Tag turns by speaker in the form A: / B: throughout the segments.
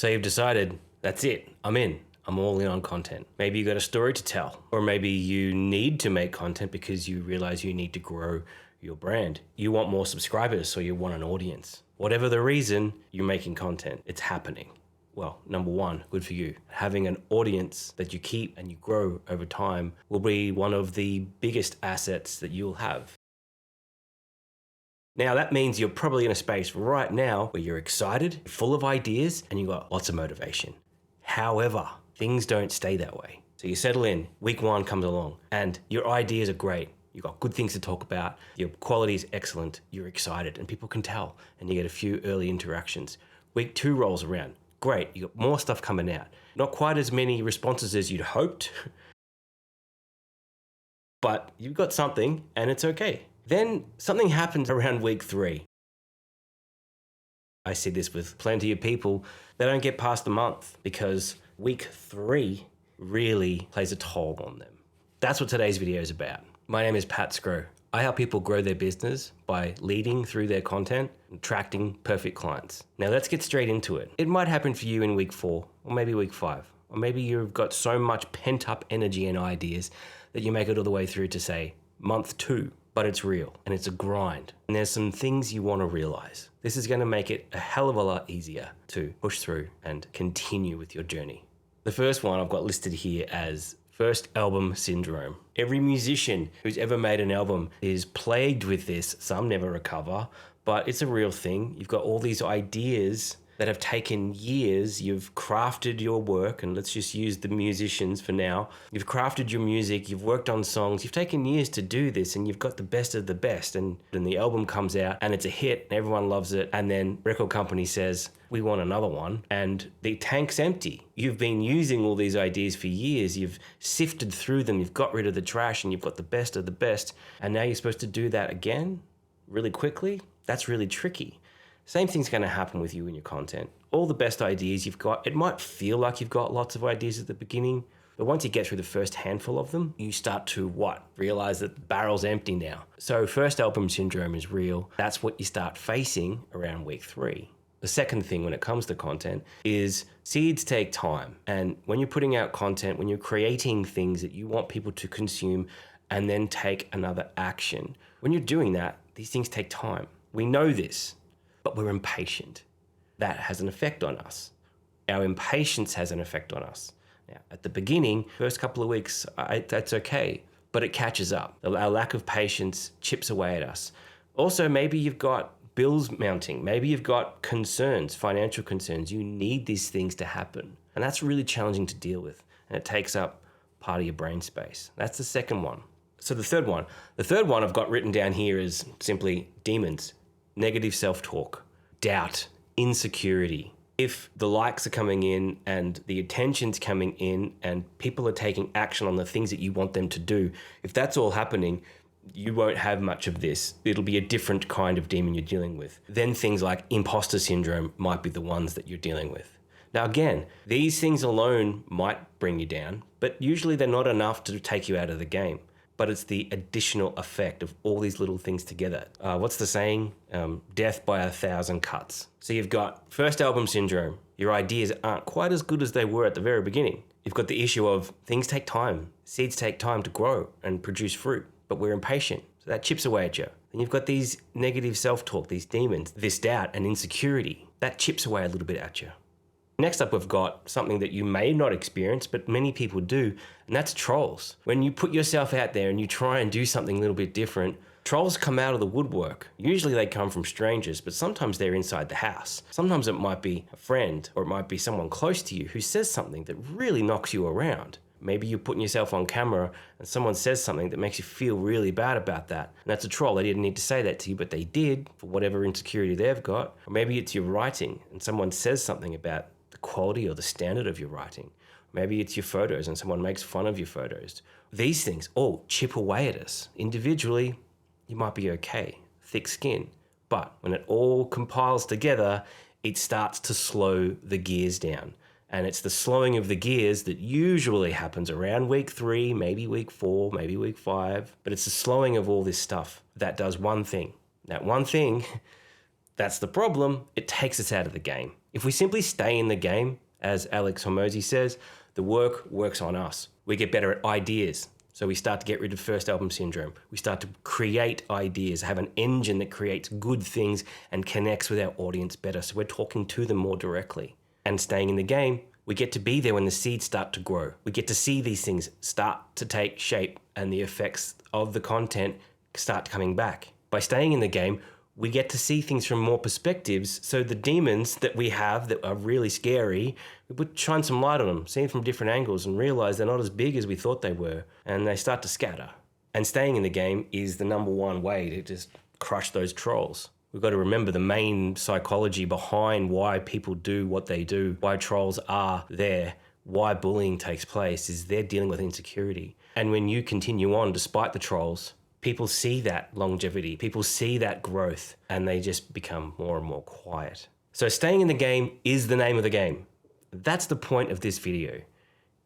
A: So you've decided, that's it, I'm in. I'm all in on content. Maybe you got a story to tell, or maybe you need to make content because you realize you need to grow your brand. You want more subscribers, so you want an audience. Whatever the reason, you're making content. It's happening. Well, number one, good for you. Having an audience that you keep and you grow over time will be one of the biggest assets that you'll have. Now that means you're probably in a space right now where you're excited, full of ideas, and you've got lots of motivation. However, things don't stay that way. So you settle in, week one comes along, and your ideas are great. You've got good things to talk about, your quality is excellent, you're excited, and people can tell, and you get a few early interactions. Week two rolls around, great, you got more stuff coming out. Not quite as many responses as you'd hoped, but you've got something, and it's okay. Then something happens around week three. I see this with plenty of people. They don't get past the month because week three really plays a toll on them. That's what today's video is about. My name is Pat Scrow. I help people grow their business by leading through their content and attracting perfect clients. Now let's get straight into it. It might happen for you in week 4 or maybe week 5, or maybe you've got so much pent up energy and ideas that you make it all the way through to say month 2. But it's real and it's a grind. And there's some things you want to realize. This is going to make it a hell of a lot easier to push through and continue with your journey. The first one I've got listed here as first album syndrome. Every musician who's ever made an album is plagued with this. Some never recover, but it's a real thing. You've got all these ideas that have taken years. You've crafted your work, and let's just use the musicians for now. You've crafted your music, you've worked on songs, you've taken years to do this, and you've got the best of the best, and then the album comes out and it's a hit and everyone loves it, and then record company says, we want another one, and the tank's empty. You've been using all these ideas for years, you've sifted through them, you've got rid of the trash, and you've got the best of the best, and now you're supposed to do that again really quickly? That's really tricky. Same thing's going to happen with you in your content. All the best ideas you've got, it might feel like you've got lots of ideas at the beginning, but once you get through the first handful of them, you start to realize that the barrel's empty now. So first album syndrome is real. That's what you start facing around week 3. The second thing when it comes to content is seeds take time. And when you're putting out content, when you're creating things that you want people to consume and then take another action, when you're doing that, these things take time. We know this. But we're impatient. That has an effect on us. Our impatience has an effect on us. Now, at the beginning, first couple of weeks, that's okay, but it catches up. Our lack of patience chips away at us. Also, maybe you've got bills mounting. Maybe you've got concerns, financial concerns. You need these things to happen. And that's really challenging to deal with. And it takes up part of your brain space. That's the second one. So the third one I've got written down here is simply demons. Negative self-talk, doubt, insecurity. If the likes are coming in and the attention's coming in and people are taking action on the things that you want them to do, if that's all happening, you won't have much of this. It'll be a different kind of demon you're dealing with. Then things like imposter syndrome might be the ones that you're dealing with. Now again, these things alone might bring you down, but usually they're not enough to take you out of the game. But it's the additional effect of all these little things together. What's the saying? Death by 1,000 cuts. So you've got first album syndrome. Your ideas aren't quite as good as they were at the very beginning. You've got the issue of things take time. Seeds take time to grow and produce fruit, but we're impatient. So that chips away at you. Then you've got these negative self-talk, these demons, this doubt and insecurity. That chips away a little bit at you. Next up, we've got something that you may not experience, but many people do, and that's trolls. When you put yourself out there and you try and do something a little bit different, trolls come out of the woodwork. Usually they come from strangers, but sometimes they're inside the house. Sometimes it might be a friend, or it might be someone close to you who says something that really knocks you around. Maybe you're putting yourself on camera and someone says something that makes you feel really bad about that. And that's a troll. They didn't need to say that to you, but they did for whatever insecurity they've got. Or maybe it's your writing and someone says something about the quality or the standard of your writing. Maybe it's your photos and someone makes fun of your photos. These things all chip away at us. Individually, you might be okay, thick skin. But when it all compiles together, it starts to slow the gears down. And it's the slowing of the gears that usually happens around week 3, maybe week 4, maybe week 5. But it's the slowing of all this stuff that does one thing. That one thing, that's the problem. It takes us out of the game. If we simply stay in the game, as Alex Hormozi says, the work works on us. We get better at ideas. So we start to get rid of first album syndrome. We start to create ideas, have an engine that creates good things and connects with our audience better. So we're talking to them more directly. And staying in the game, we get to be there when the seeds start to grow. We get to see these things start to take shape and the effects of the content start coming back. By staying in the game, we get to see things from more perspectives. So the demons that we have that are really scary, we would shine some light on them, see them from different angles and realize they're not as big as we thought they were. And they start to scatter. And staying in the game is the number one way to just crush those trolls. We've got to remember the main psychology behind why people do what they do, why trolls are there, why bullying takes place is they're dealing with insecurity. And when you continue on despite the trolls, people see that longevity, people see that growth, and they just become more and more quiet. So staying in the game is the name of the game. That's the point of this video.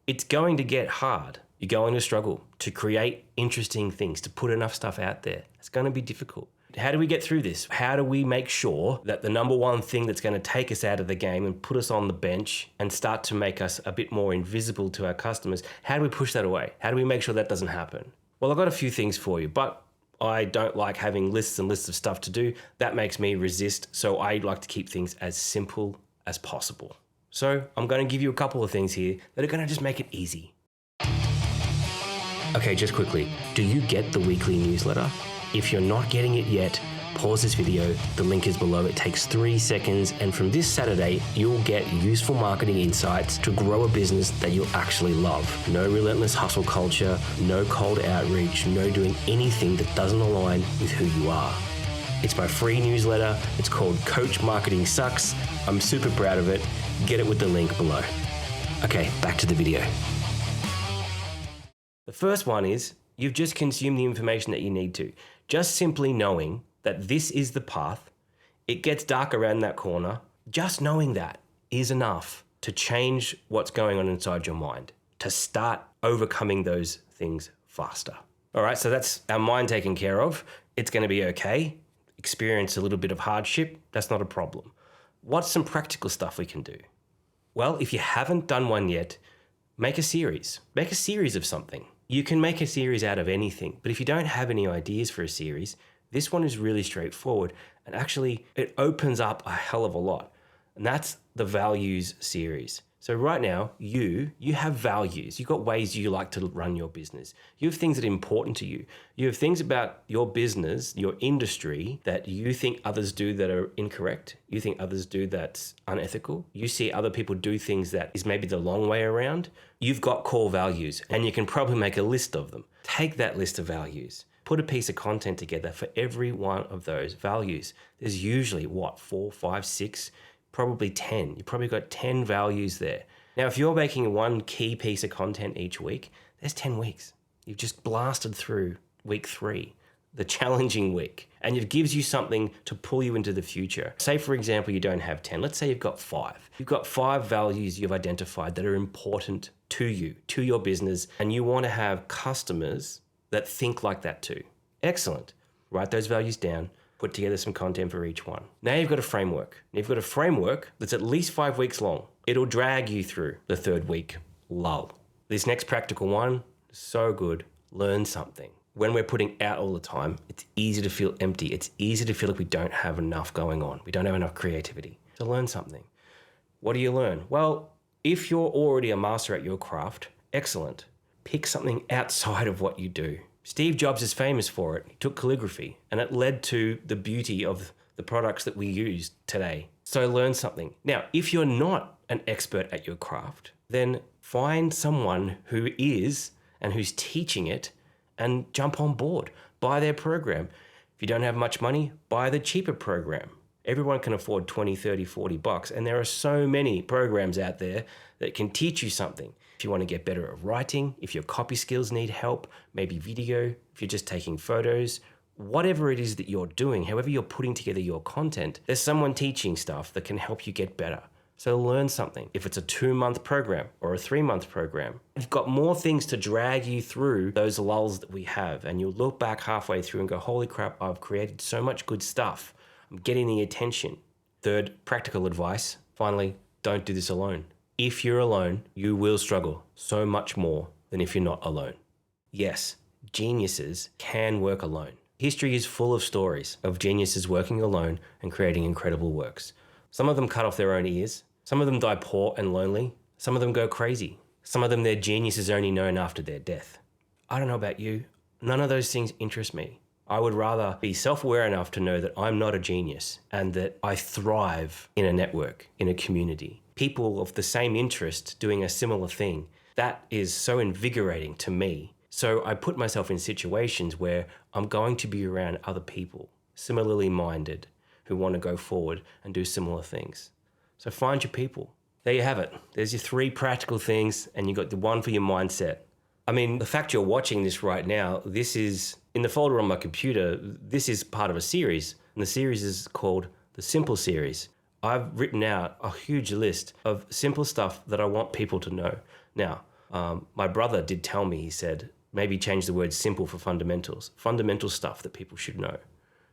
A: It's going to get hard. You're going to struggle to create interesting things, to put enough stuff out there. It's going to be difficult. How do we get through this? How do we make sure that the number one thing that's going to take us out of the game and put us on the bench and start to make us a bit more invisible to our customers, how do we push that away? How do we make sure that doesn't happen? Well, I've got a few things for you, but I don't like having lists and lists of stuff to do. That makes me resist, so I like to keep things as simple as possible. So I'm going to give you a couple of things here that are going to just make it easy. Okay, just quickly, do you get the weekly newsletter? If you're not getting it yet, pause this video, the link is below. It takes 3 seconds, and from this Saturday, you'll get useful marketing insights to grow a business that you'll actually love. No relentless hustle culture, no cold outreach, no doing anything that doesn't align with who you are. It's my free newsletter. It's called Coach Marketing Sucks. I'm super proud of it. Get it with the link below. Okay, back to the video. The first one is you've just consumed the information that you need to. Just simply knowing that this is the path, it gets dark around that corner, just knowing that is enough to change what's going on inside your mind, to start overcoming those things faster. All right, so that's our mind taken care of. It's going to be okay. Experience a little bit of hardship, that's not a problem. What's some practical stuff we can do? Well, if you haven't done one yet, make a series. Make a series of something. You can make a series out of anything, but if you don't have any ideas for a series, this one is really straightforward, and actually it opens up a hell of a lot. And that's the values series. So right now, you have values. You've got ways you like to run your business. You have things that are important to you. You have things about your business, your industry, that you think others do that are incorrect. You think others do that's unethical. You see other people do things that is maybe the long way around. You've got core values, and you can probably make a list of them. Take that list of values. Put a piece of content together for every one of those values. There's usually, 4, 5, 6, probably 10. You've probably got 10 values there. Now, if you're making one key piece of content each week, there's 10 weeks. You've just blasted through week 3, the challenging week, and it gives you something to pull you into the future. Say, for example, you don't have 10. Let's say you've got 5. You've got 5 values you've identified that are important to you, to your business, and you want to have customers that think like that too. Excellent. Write those values down. Put together some content for each one. Now you've got a framework. You've got a framework that's at least 5 weeks long. It'll drag you through the 3rd week lull. This next practical one is so good. Learn something. When we're putting out all the time, it's easy to feel empty. It's easy to feel like we don't have enough going on. We don't have enough creativity. So learn something. What do you learn? Well, if you're already a master at your craft, excellent. Pick something outside of what you do. Steve Jobs is famous for it. He took calligraphy, and it led to the beauty of the products that we use today. So learn something. Now, if you're not an expert at your craft, then find someone who is and who's teaching it and jump on board. Buy their program. If you don't have much money, buy the cheaper program. Everyone can afford 20, 30, 40 bucks, and there are so many programs out there that can teach you something. If you want to get better at writing, if your copy skills need help, maybe video, if you're just taking photos, whatever it is that you're doing, however you're putting together your content, there's someone teaching stuff that can help you get better. So learn something. If it's a 2-month program or a 3-month program, you've got more things to drag you through those lulls that we have. And you'll look back halfway through and go, holy crap, I've created so much good stuff. I'm getting the attention. 3rd, practical advice. Finally, don't do this alone. If you're alone, you will struggle so much more than if you're not alone. Yes, geniuses can work alone. History is full of stories of geniuses working alone and creating incredible works. Some of them cut off their own ears. Some of them die poor and lonely. Some of them go crazy. Some of them, their genius is only known after their death. I don't know about you. None of those things interest me. I would rather be self-aware enough to know that I'm not a genius and that I thrive in a network, in a community. People of the same interest doing a similar thing. That is so invigorating to me. So I put myself in situations where I'm going to be around other people, similarly minded, who want to go forward and do similar things. So find your people. There you have it. There's your 3 practical things, and you got the 1 for your mindset. I mean, the fact you're watching this right now, this is in the folder on my computer, this is part of a series, and the series is called the Simple Series. I've written out a huge list of simple stuff that I want people to know. Now, my brother did tell me, he said, maybe change the word simple for fundamentals, fundamental stuff that people should know.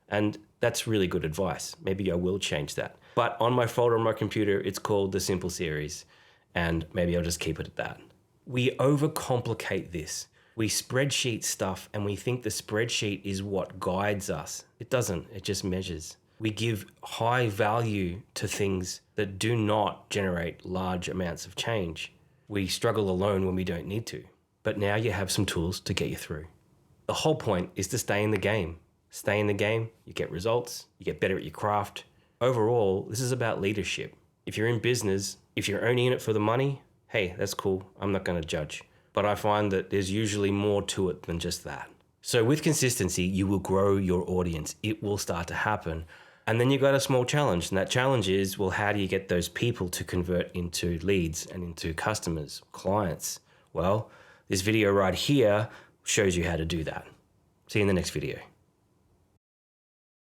A: And that's really good advice. Maybe I will change that. But on my folder on my computer, it's called the Simple Series, and maybe I'll just keep it at that. We overcomplicate this. We spreadsheet stuff and we think the spreadsheet is what guides us. It doesn't, it just measures. We give high value to things that do not generate large amounts of change. We struggle alone when we don't need to. But now you have some tools to get you through. The whole point is to stay in the game. Stay in the game, you get results, you get better at your craft. Overall, this is about leadership. If you're in business, if you're only in it for the money, hey, that's cool. I'm not going to judge. But I find that there's usually more to it than just that. So with consistency, you will grow your audience. It will start to happen. And then you've got a small challenge. And that challenge is, well, how do you get those people to convert into leads and into customers, clients? Well, this video right here shows you how to do that. See you in the next video.